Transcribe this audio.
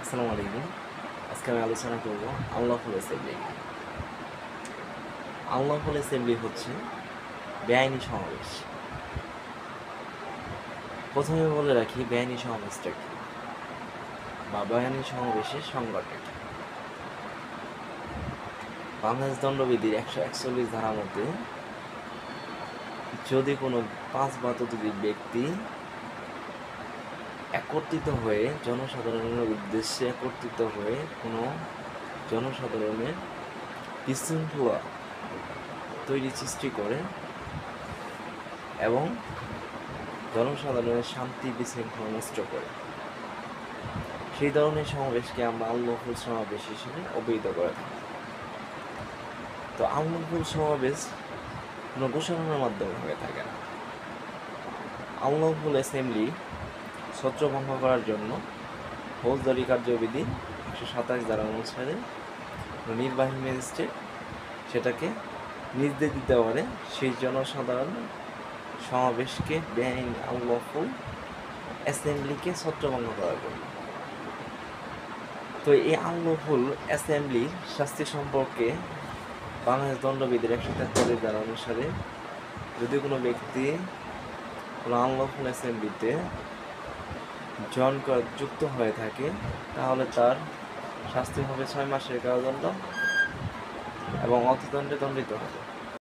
আসসালামু আলাইকুম। আজকে আমি আলোচনা করব আনলফুল অ্যাসেম্বলি। আনলফুল অ্যাসেম্বলি হচ্ছে বেআইনি সমাবেশ। প্রথমে বলে রাখি বেআইনি সমাবেশটা কি বা বেআইনি সমাবেশের সংজ্ঞাটা কি। বাংলাদেশ দণ্ডবিধির 141 ধারার মধ্যে যদি কোনো 5 বা ততোধিক ব্যক্তি একত্রিত হয়ে জনসাধারণের উদ্দেশ্যে একত্রিত হয়ে কোনো জনসাধারণের বিশৃঙ্খলা সৃষ্টি করে এবং জনসাধারণের শান্তি বিশৃঙ্খলা নষ্ট করে, সেই ধরনের সমাবেশকে আমরা আনলফুল সমাবেশ হিসেবে অভিহিত করে থাকি। তো আনলফুল সমাবেশ কোনো ঘোষণার মাধ্যমে হয়ে থাকে না। আনলফুল অ্যাসেম্বলি ছত্রভঙ্গ করার জন্য ফৌজদারি কার্যবিধি 127 ধারা অনুসারে নির্বাহী ম্যাজিস্ট্রেট সেটাকে নির্দেশ দিতে পারে সেই জনসাধারণ সমাবেশকে বেআইনি আনলফুল অ্যাসেম্বলিকে ছত্রভঙ্গ করার জন্য। তো এই আনলফুল অ্যাসেম্বলির শাস্তি সম্পর্কে বাংলাদেশ দণ্ডবিধির 173 ধারা অনুসারে যদি কোনো ব্যক্তি কোনো আনলফুল অ্যাসেম্বলিতে যুক্ত হয়ে থাকে তাহলে তার শাস্তি হবে 6 মাসের কারাদণ্ড এবং অর্থদণ্ডে দণ্ডিত হবে।